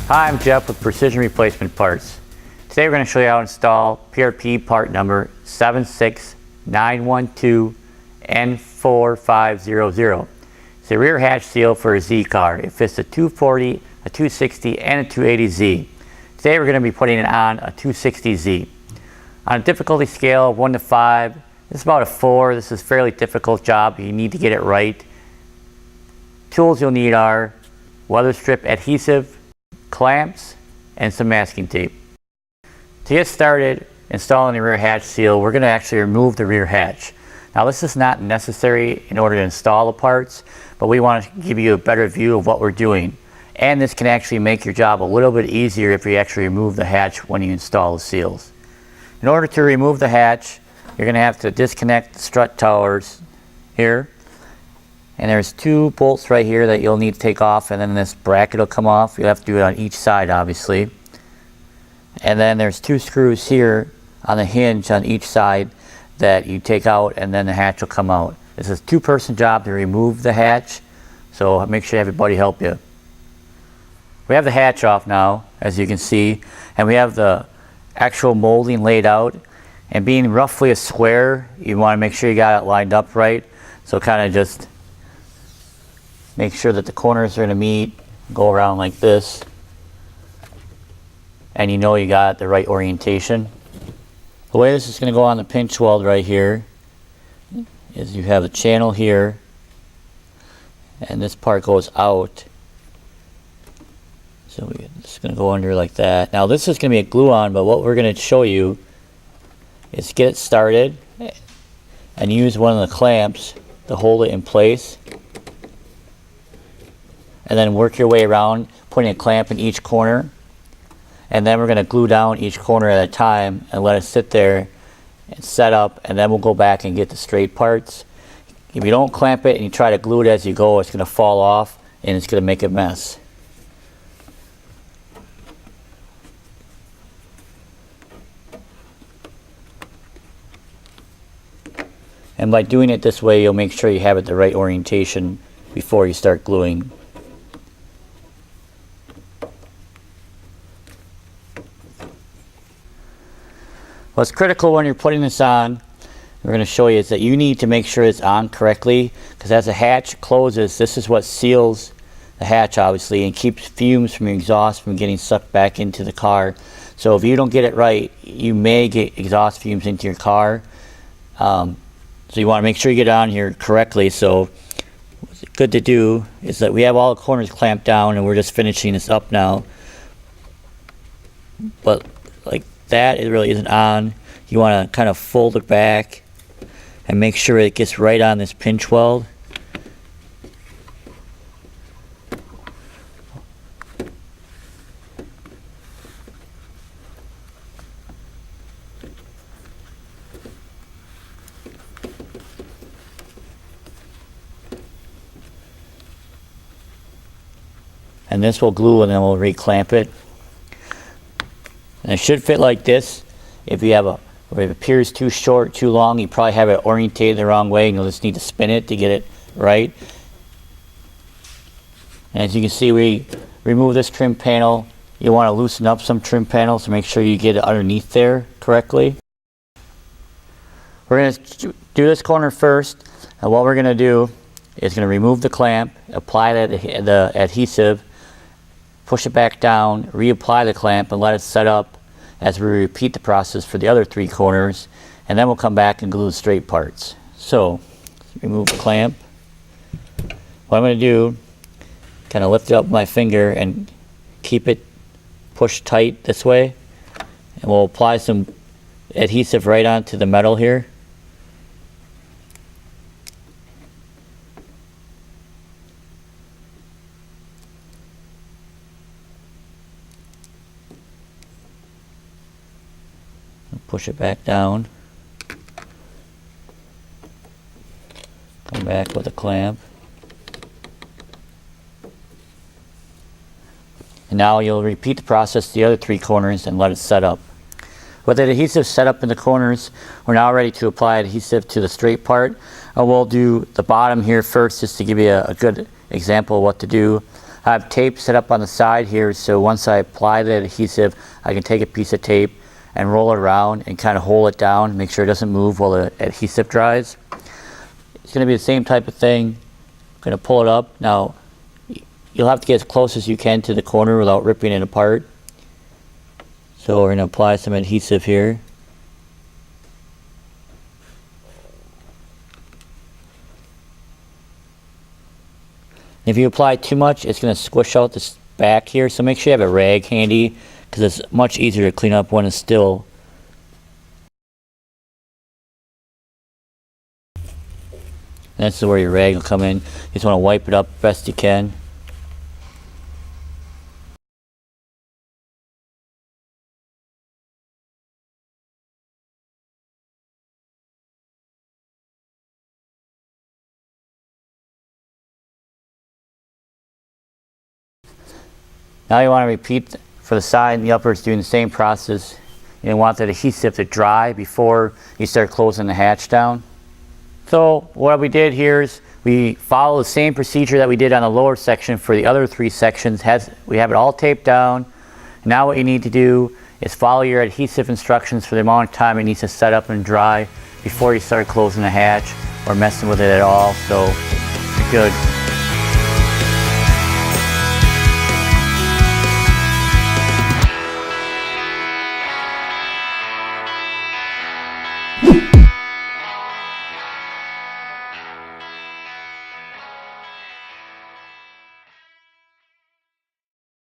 Hi, I'm Jeff with Precision Replacement Parts. Today we're going to show you how to install PRP part number 76912N4500. It's a rear hatch seal for a Z car. It fits a 240, a 260, and a 280Z. Today we're going to be putting it on a 260Z. On a difficulty scale of 1 to 5, this is about a 4. This is a fairly difficult job. You need to get it right. Tools you'll need are weather strip adhesive, clamps, and some masking tape. To get started installing the rear hatch seal, we're going to actually remove the rear hatch. Now this is not necessary in order to install the parts, but we want to give you a better view of what we're doing. And this can actually make your job a little bit easier if you actually remove the hatch when you install the seals. In order to remove the hatch, you're going to have to disconnect the strut towers here. And there's 2 bolts right here that you'll need to take off, and then this bracket will come off. You'll have to do it on each side, obviously. And then there's 2 screws here on the hinge on each side that you take out, and then the hatch will come out. This is a 2-person job to remove the hatch, so make sure you have your buddy help you. We have the hatch off now, as you can see, and we have the actual molding laid out. And being roughly a square, you want to make sure you got it lined up right. So kind of just make sure that the corners are going to meet, go around like this, and you know you got the right orientation. The way this is going to go on the pinch weld right here is you have the channel here, and this part goes out. So we're just going to go under like that. Now this is going to be a glue-on, but what we're going to show you is get it started and use one of the clamps to hold it in place. And then work your way around, putting a clamp in each corner. And then we're going to glue down each corner at a time and let it sit there and set up, and then we'll go back and get the straight parts. If you don't clamp it and you try to glue it as you go, it's going to fall off and it's going to make a mess. And by doing it this way, you'll make sure you have it the right orientation before you start gluing. What's critical when you're putting this on, we're going to show you, is that you need to make sure it's on correctly, because as the hatch closes, this is what seals the hatch obviously and keeps fumes from your exhaust from getting sucked back into the car. So if you don't get it right, you may get exhaust fumes into your car. So you want to make sure you get it on here correctly. So what's good to do is that we have all the corners clamped down and we're just finishing this up now. But like that, it really isn't on. You want to kind of fold it back and make sure it gets right on this pinch weld. And this will glue, and then we'll reclamp it. And it should fit like this. If you have if it appears too short, too long, you probably have it orientated the wrong way, and you'll just need to spin it to get it right. And as you can see, we remove this trim panel. You want to loosen up some trim panels to make sure you get it underneath there correctly. We're going to do this corner first, and what we're going to do is going to remove the clamp, apply the adhesive, push it back down, reapply the clamp, and let it set up as we repeat the process for the other 3 corners, and then we'll come back and glue the straight parts. So remove the clamp. What I'm going to do, kind of lift it up with my finger and keep it pushed tight this way, and we'll apply some adhesive right onto the metal here. Push it back down. Come back with a clamp. And now you'll repeat the process to the other 3 corners and let it set up. With the adhesive set up in the corners, we're now ready to apply adhesive to the straight part. We'll do the bottom here first just to give you a good example of what to do. I have tape set up on the side here, so once I apply the adhesive, I can take a piece of tape and roll it around and kind of hold it down, make sure it doesn't move while the adhesive dries. It's going to be the same type of thing. I'm going to pull it up. Now, you'll have to get as close as you can to the corner without ripping it apart. So we're going to apply some adhesive here. If you apply too much, it's going to squish out this back here, so make sure you have a rag handy because it's much easier to clean up when it's still. And this is where your rag will come in. You just want to wipe it up best you can. Now you want to repeat for the side and the uppers, doing the same process. You want that adhesive to dry before you start closing the hatch down. So what we did here is we follow the same procedure that we did on the lower section for the other 3 sections. We have it all taped down. Now what you need to do is follow your adhesive instructions for the amount of time it needs to set up and dry before you start closing the hatch or messing with it at all. So you're good.